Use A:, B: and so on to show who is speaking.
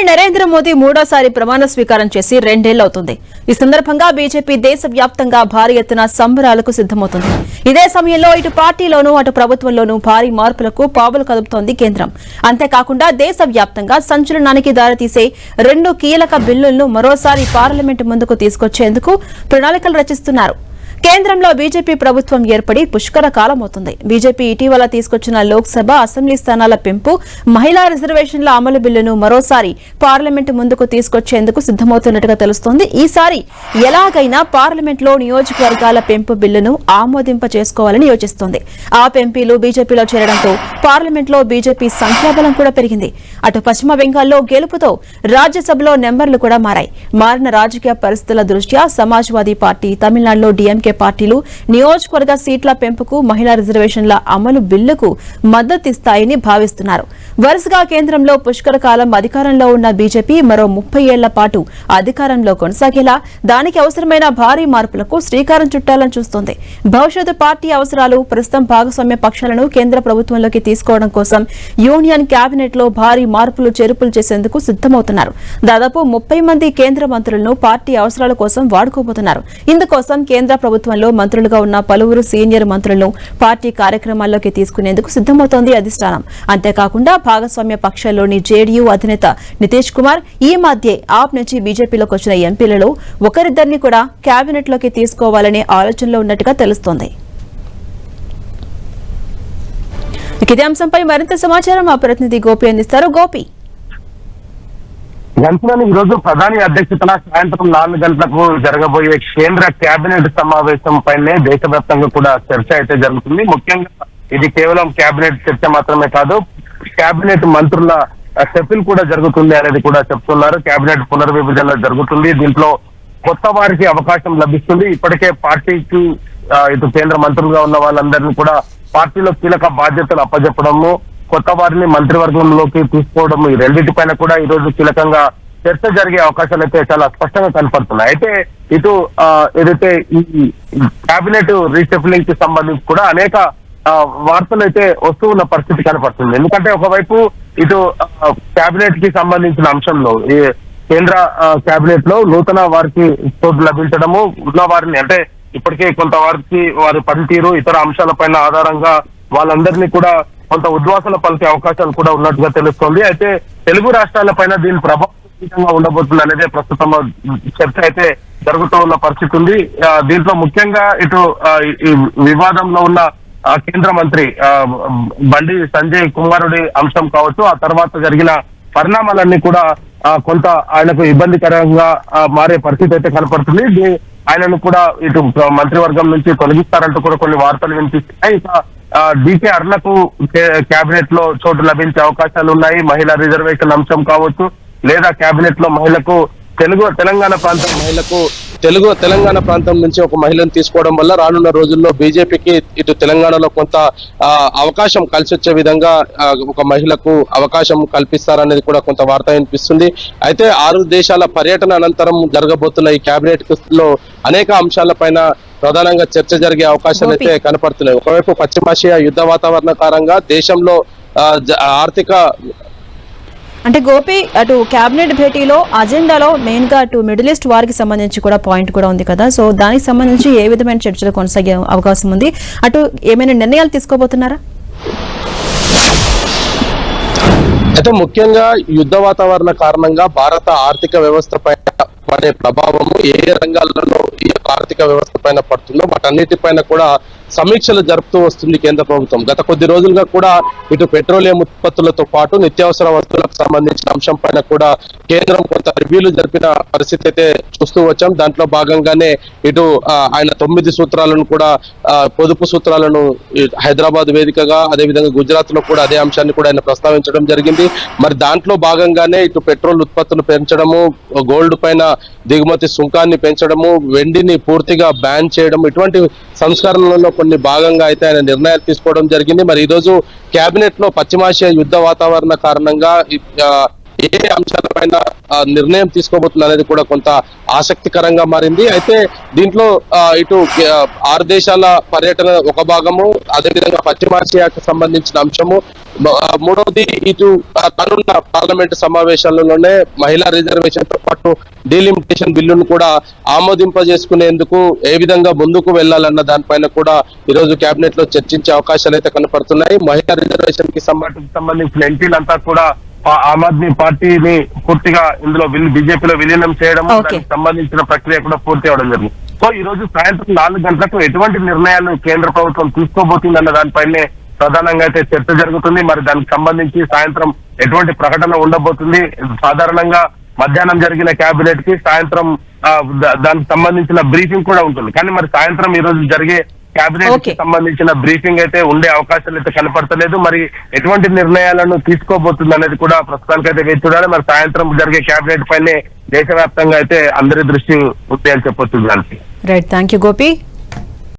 A: నరేంద్ర మోదీ మూడోసారి ప్రమాణ స్వీకారం చేసి 2 ఏళ్లవుతుంది. ఈ సందర్భంగా బీజేపీ దేశవ్యాప్తంగా భారీ ఎత్తున సంబరాలకు సిద్దమవుతుంది. ఇదే సమయంలో ఇటు పార్టీలోనూ అటు ప్రభుత్వంలోనూ భారీ మార్పులకు పావులు కదుపుతోంది కేంద్రం. అంతేకాకుండా దేశవ్యాప్తంగా సంచలనానికి దారితీసే 2 కీలక బిల్లులను మరోసారి పార్లమెంటు ముందుకు తీసుకొచ్చేందుకు ప్రణాళికలు రచిస్తున్నారు. కేంద్రంలో బీజేపీ ప్రభుత్వం ఏర్పడి పుష్కర కాలమవుతుంది. బీజేపీ ఇటీవల తీసుకొచ్చిన లోక్సభ అసెంబ్లీ స్థానాల పెంపు, మహిళా రిజర్వేషన్ల అమలు బిల్లును మరోసారి పార్లమెంటు ముందుకు తీసుకొచ్చేందుకు సిద్దమవుతున్నట్టుగా తెలుస్తోంది. ఈసారి ఎలాగైనా పార్లమెంట్లో నియోజకవర్గాల పెంపు బిల్లును ఆమోదింప చేసుకోవాలని యోచిస్తోంది. ఆ ఎంపీలు బీజేపీలో చేరడంతో పార్లమెంట్లో బీజేపీ సంఖ్యాబలం కూడా పెరిగింది. అటు పశ్చిమ బెంగాల్లో గెలుపుతో రాజ్యసభలో నెంబర్లు కూడా మారాయి. మారిన రాజకీయ పరిస్థితుల దృష్ట్యా సమాజ్వాదీ పార్టీ, తమిళనాడులో డీఎంకే పార్టీలు నియోజకవర్గ సీట్ల పెంపుకు, మహిళా రిజర్వేషన్ల అమలు బిల్లుకు మద్దతిస్తాయని భావిస్తున్నారు. వరుసగా కేంద్రంలో పుష్కర కాలం అధికారంలో ఉన్న బీజేపీ మరో 30 ఏళ్ల పాటు అధికారంలో కొనసాగేలా దానికి అవసరమైన భారీ మార్పులకు శ్రీకారం చుట్టాలని చూస్తోంది. భవిష్యత్తు పార్టీ అవసరాలు, ప్రస్తుతం భాగస్వామ్య పక్షాలను కేంద్ర ప్రభుత్వంలోకి తీసుకోవడం కోసం యూనియన్ కేబినెట్ లో భారీ మార్పులు, చేర్పులు చేసేందుకు సిద్దమవుతున్నారు. దాదాపు 30 మంది కేంద్ర మంత్రులను పార్టీ అవసరాల కోసం వాడుకోబోతున్నారు. ఇందుకోసం కేంద్ర ప్రభుత్వంలో మంత్రులుగా ఉన్న పలువురు సీనియర్ మంత్రులను పార్టీ కార్యక్రమాల్లోకి తీసుకునేందుకు సిద్దమవుతోంది అధిష్టానం. అంతేకాకుండా భాగస్వామ్య పక్షాల్లోని జేడీయూ అధినేత నితీష్ కుమార్ ఈ మధ్య ఆప్ నుంచి బీజేపీలోకి వచ్చిన ఎంపీలలో ఒకరిద్దరిని కూడా కేబినెట్ లోకి తీసుకోవాలనే ఆలోచనలో ఉన్నట్టుగా తెలుస్తోంది. ఇదే అంశంపై మరింత సమాచారం మా ప్రతినిధి గోపి అందిస్తారు. గోపి,
B: గంటలని ఈ రోజు ప్రధాని అధ్యక్షతన సాయంత్రం 4 గంటలకు జరగబోయే కేంద్ర కేబినెట్ సమావేశం పైనే దేశవ్యాప్తంగా కూడా చర్చ అయితే జరుగుతుంది. ముఖ్యంగా ఇది కేవలం కేబినెట్ చర్చ మాత్రమే కాదు, కేబినెట్ మంత్రుల షెఫిల్ కూడా జరుగుతుంది అనేది కూడా చెప్తున్నారు. కేబినెట్ పునర్విభజన జరుగుతుంది. దీంట్లో కొత్త వారికి అవకాశం లభిస్తుంది. ఇప్పటికే పార్టీకి ఇటు కేంద్ర మంత్రులుగా ఉన్న వాళ్ళందరినీ కూడా పార్టీలో కీలక బాధ్యతలు అప్పజెప్పడము, కొత్త వారిని మంత్రివర్గంలోకి తీసుకోవడం, ఈ రెండింటిపైన కూడా ఈ రోజు కీలకంగా చర్చ జరిగే అవకాశాలు అయితే చాలా స్పష్టంగా కనపడుతున్నాయి. అయితే ఇటు ఏదైతే ఈ కేబినెట్ రీషఫ్లింగ్ కి సంబంధించి కూడా అనేక వార్తలు అయితే వస్తూ ఉన్న పరిస్థితి కనపడుతుంది. ఎందుకంటే ఒకవైపు ఇటు కేబినెట్ కి సంబంధించిన అంశంలో ఈ కేంద్ర కేబినెట్ లో నూతన వారికి చోటు లభించడము, ఉన్న వారిని అంటే ఇప్పటికే కొంత వారికి వారి పనితీరు, ఇతర అంశాలపైన ఆధారంగా వాళ్ళందరినీ కూడా కొంత ఉద్వాసన పలికే అవకాశాలు కూడా ఉన్నట్టుగా తెలుస్తోంది. అయితే తెలుగు రాష్ట్రాలపైన దీని ప్రభావం ఉండబోతుంది అనేది ప్రస్తుతం చర్చ అయితే జరుగుతూ ఉన్న పరిస్థితి ఉంది. దీంట్లో ముఖ్యంగా ఇటు ఈ వివాదంలో ఉన్న కేంద్ర మంత్రి బండి సంజయ్ కుమారుడి అంశం కావచ్చు, ఆ తర్వాత జరిగిన పరిణామాలన్నీ కూడా కొంత ఆయనకు ఇబ్బందికరంగా మారే పరిస్థితి అయితే కనపడుతుంది. ఆయనను కూడా ఇటు మంత్రివర్గం నుంచి తొలగిస్తారంటూ కూడా కొన్ని వార్తలు వినిపిస్తున్నాయి. ఇంకా డీకే అరుణకు కేబినెట్ లో చోటు లభించే అవకాశాలు ఉన్నాయి. మహిళా రిజర్వేషన్ అంశం కావచ్చు, లేదా కేబినెట్ లో మహిళకు తెలంగాణ ప్రాంతం నుంచి ఒక మహిళను తీసుకోవడం వల్ల రానున్న రోజుల్లో బీజేపీకి ఇటు తెలంగాణలో కొంత అవకాశం కలిసి వచ్చే విధంగా ఒక మహిళకు అవకాశం కల్పిస్తారనేది కూడా కొంత వార్త వినిపిస్తుంది. అయితే 6 దేశాల పర్యటన అనంతరం జరగబోతున్న ఈ కేబినెట్ లో అనేక అంశాలపైన ప్రధానంగా చర్చ జరిగే అవకాశాలు అయితే కనపడుతున్నాయి. ఒకవైపు పశ్చిమాసియా యుద్ధ వాతావరణ కారణంగా దేశంలో ఆర్థిక
A: అంటే గోపి, అటు కేబినెట్ భేటీలో అజెండాలో మెయిన్ గా అటు మిడిల్ ఈస్ట్ వారికి సంబంధించి కూడా పాయింట్ కూడా ఉంది కదా, సో దానికి సంబంధించి ఏ విధమైన చర్చలు కొనసాగే అవకాశం ఉంది? అటు ఏమైనా నిర్ణయాలు తీసుకోబోతున్నారా?
C: అయితే ముఖ్యంగా యుద్ధ వాతావరణ కారణంగా భారత ఆర్థిక వ్యవస్థ పైన పడే ప్రభావము ఏ రంగాలలో ఈ ఆర్థిక వ్యవస్థ పైన పడుతుందో వాటన్నిటిపైన కూడా సమీక్షలు జరుపుతూ వస్తుంది కేంద్ర ప్రభుత్వం. గత కొద్ది రోజులుగా కూడా ఇటు పెట్రోలియం ఉత్పత్తులతో పాటు నిత్యావసర వస్తువులకు సంబంధించిన అంశం పైన కూడా కేంద్రం కొంత రివ్యూలు జరిపిన పరిస్థితి అయితే చూస్తూ వచ్చాం. దాంట్లో భాగంగానే ఇటు ఆయన 9 సూత్రాలను కూడా పొదుపు సూత్రాలను హైదరాబాద్ వేదికగా, అదేవిధంగా గుజరాత్ లో కూడా అదే అంశాన్ని కూడా ఆయన ప్రస్తావించడం జరిగింది. మరి దాంట్లో భాగంగానే ఇటు పెట్రోల్ ఉత్పత్తులు పెంచడము, గోల్డ్ పైన దిగుమతి సుంకాన్ని పెంచడము, వెండిని పూర్తిగా బ్యాన్ చేయడం, ఇటువంటి సంస్కరణలలో కొన్ని భాగంగా అయితే ఆయన నిర్ణయాలు తీసుకోవడం జరిగింది. మరి ఈ రోజు కేబినెట్ లో పశ్చిమాసియా యుద్ధ వాతావరణ కారణంగా ఏ అంశాలపైన నిర్ణయం తీసుకోబోతుంది అనేది కూడా కొంత ఆసక్తికరంగా మారింది. అయితే దీంట్లో ఇటు 6 దేశాల పర్యటన ఒక భాగము, అదేవిధంగా పశ్చిమాసియాకు సంబంధించిన అంశము, మూడవది ఇటు రానున్న పార్లమెంట్ సమావేశాలలోనే మహిళా రిజర్వేషన్ తో పాటు డీలిమిటేషన్ బిల్లును కూడా ఆమోదింపజేసుకునేందుకు ఏ విధంగా ముందుకు వెళ్లాలన్న దానిపైన కూడా ఈ రోజు కేబినెట్ లో చర్చించే అవకాశాలు అయితే కనపడుతున్నాయి. మహిళా రిజర్వేషన్ కి
B: సంబంధించిన ఎంపీలంతా కూడా ఆమ్ ఆద్మీ పార్టీని పూర్తిగా ఇందులో బీజేపీలో విలీనం చేయడం, దానికి సంబంధించిన ప్రక్రియ కూడా పూర్తి అవడం జరిగింది. సో ఈ రోజు సాయంత్రం 4 గంటలకు ఎటువంటి నిర్ణయాలు కేంద్ర ప్రభుత్వం తీసుకోబోతుంది అన్న దానిపైనే ప్రధానంగా అయితే చర్చ జరుగుతుంది. మరి దానికి సంబంధించి సాయంత్రం ఎటువంటి ప్రకటన ఉండబోతుంది? సాధారణంగా మధ్యాహ్నం జరిగిన కేబినెట్ కి సాయంత్రం దానికి సంబంధించిన బ్రీఫింగ్ కూడా ఉంటుంది. కానీ మరి సాయంత్రం ఈ రోజు జరిగే కేబినెట్ కి సంబంధించిన బ్రీఫింగ్ అయితే ఉండే అవకాశాలు అయితే కనపడతలేదు. మరి ఎటువంటి నిర్ణయాలను తీసుకోబోతుంది అనేది కూడా ప్రస్తుతానికి అయితే వేచి చూడాలి. మరి సాయంత్రం జరిగే కేబినెట్ పైనే దేశవ్యాప్తంగా అయితే అందరి దృష్టి ఉంది అని చెప్పొచ్చు.
A: Right, thank you Gopi.